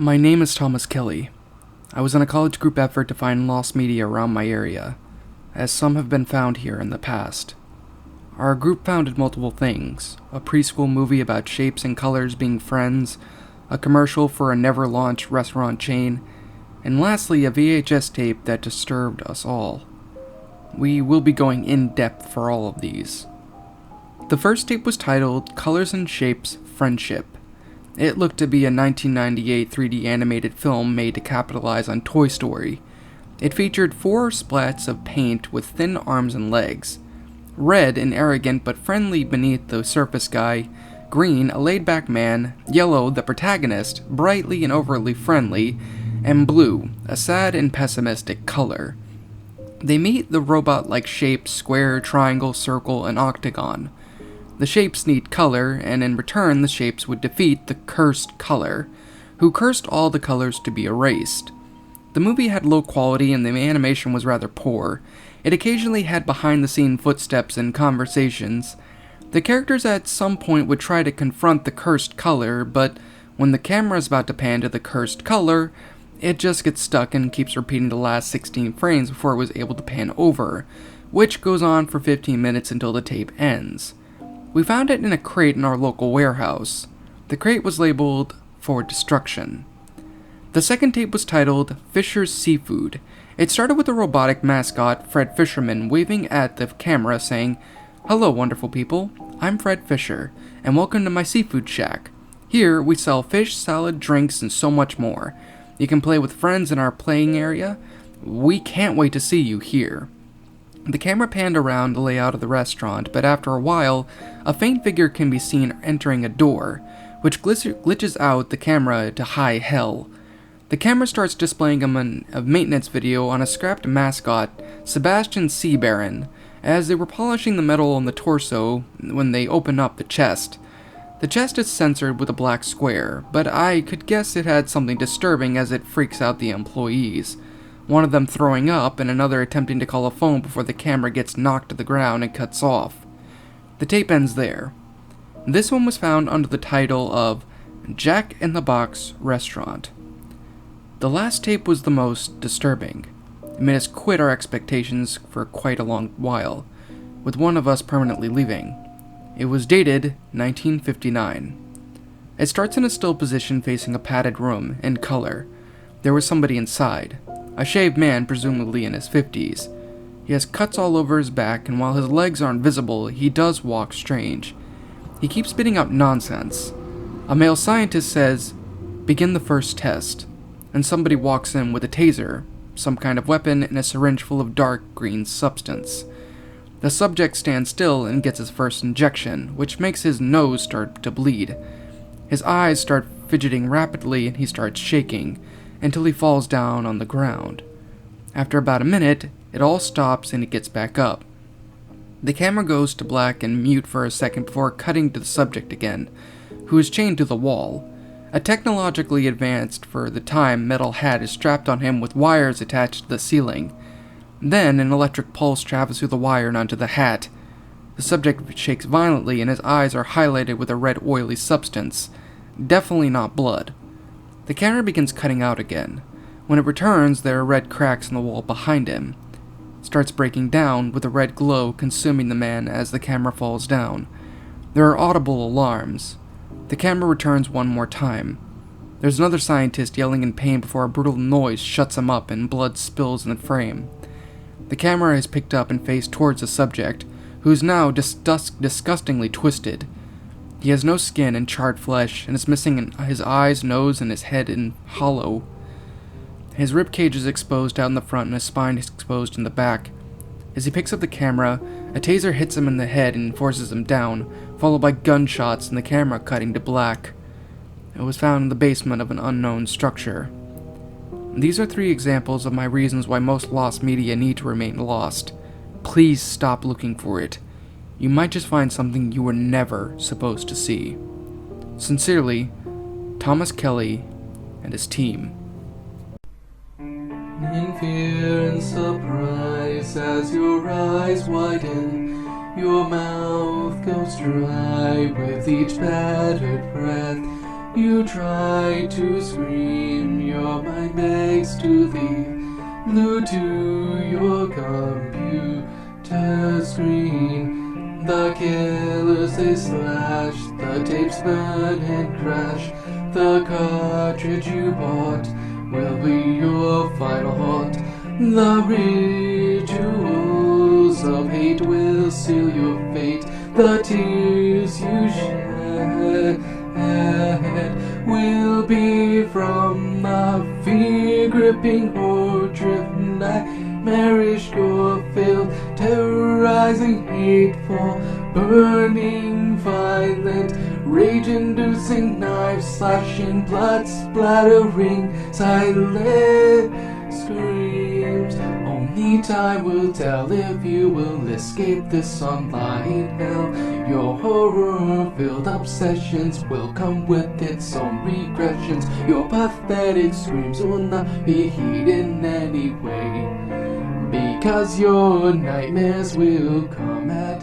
My name is Thomas Kelly. I was in a college group effort to find lost media around my area, as some have been found here in the past. Our group found multiple things: a preschool movie about shapes and colors being friends, a commercial for a never-launched restaurant chain, and lastly a VHS tape that disturbed us all. We will be going in-depth for all of these. The first tape was titled Colors and Shapes Friendship. It looked to be a 1998 3D animated film made to capitalize on Toy Story. It featured 4 splats of paint with thin arms and legs. Red, an arrogant but friendly beneath the surface guy. Green, a laid-back man. Yellow, the protagonist, brightly and overly friendly. And blue, a sad and pessimistic color. They meet the robot-like shapes square, triangle, circle, and octagon. The shapes need color, and in return the shapes would defeat the cursed color, who cursed all the colors to be erased. The movie had low quality and the animation was rather poor. It occasionally had behind-the-scene footsteps and conversations. The characters at some point would try to confront the cursed color, but when the camera is about to pan to the cursed color, it just gets stuck and keeps repeating the last 16 frames before it was able to pan over, which goes on for 15 minutes until the tape ends. We found it in a crate in our local warehouse. The crate was labeled for destruction. The second tape was titled Fisher's Seafood. It started with a robotic mascot, Fred Fisherman, waving at the camera saying, "Hello, wonderful people. I'm Fred Fisher, and welcome to my seafood shack. Here, we sell fish, salad, drinks, and so much more. You can play with friends in our playing area. We can't wait to see you here." The camera panned around the layout of the restaurant, but after a while, a faint figure can be seen entering a door, which glitches out the camera to high hell. The camera starts displaying a maintenance video on a scrapped mascot, Sebastian Seabaron, as they were polishing the metal on the torso when they open up the chest. The chest is censored with a black square, but I could guess it had something disturbing as it freaks out the employees. One of them throwing up and another attempting to call a phone before the camera gets knocked to the ground and cuts off. The tape ends there. This one was found under the title of Jack in the Box Restaurant. The last tape was the most disturbing. It made us quit our expectations for quite a long while, with one of us permanently leaving. It was dated 1959. It starts in a still position facing a padded room, in color. There was somebody inside. A shaved man, presumably in his 50s. He has cuts all over his back, and while his legs aren't visible, he does walk strange. He keeps spitting out nonsense. A male scientist says, "Begin the first test," and somebody walks in with a taser, some kind of weapon, and a syringe full of dark green substance. The subject stands still and gets his first injection, which makes his nose start to bleed. His eyes start fidgeting rapidly and he starts shaking, until he falls down on the ground. After about a minute, it all stops and he gets back up. The camera goes to black and mute for a second before cutting to the subject again, who is chained to the wall. A technologically advanced for the time metal hat is strapped on him with wires attached to the ceiling. Then an electric pulse travels through the wire and onto the hat. The subject shakes violently and his eyes are highlighted with a red oily substance. Definitely not blood. The camera begins cutting out again. When it returns, there are red cracks in the wall behind him. It starts breaking down, with a red glow consuming the man as the camera falls down. There are audible alarms. The camera returns one more time. There's another scientist yelling in pain before a brutal noise shuts him up and blood spills in the frame. The camera is picked up and faced towards the subject, who is now disgustingly twisted. He has no skin and charred flesh, and is missing his eyes, nose, and his head in hollow. His ribcage is exposed out in the front, and his spine is exposed in the back. As he picks up the camera, a taser hits him in the head and forces him down, followed by gunshots and the camera cutting to black. It was found in the basement of an unknown structure. These are 3 examples of my reasons why most lost media need to remain lost. Please stop looking for it. You might just find something you were never supposed to see. Sincerely, Thomas Kelly and his team. In fear and surprise, as your eyes widen, your mouth goes dry with each battered breath. You try to scream, your mind begs to thee, glued to your computer screen. The killers they slash, the tapes burn and crash. The cartridge you bought will be your final haunt. The rituals of hate will seal your fate. The tears you shed will be from the fear-gripping, horror-driven, nightmarish, gore-filled, terrorizing, hateful, burning, violent, rage-inducing, knife-slashing, blood-splattering, silent screams. Only time will tell if you will escape this online hell. Your horror-filled obsessions will come with its own regressions. Your pathetic screams will not be heeded in any way, because your nightmares will come at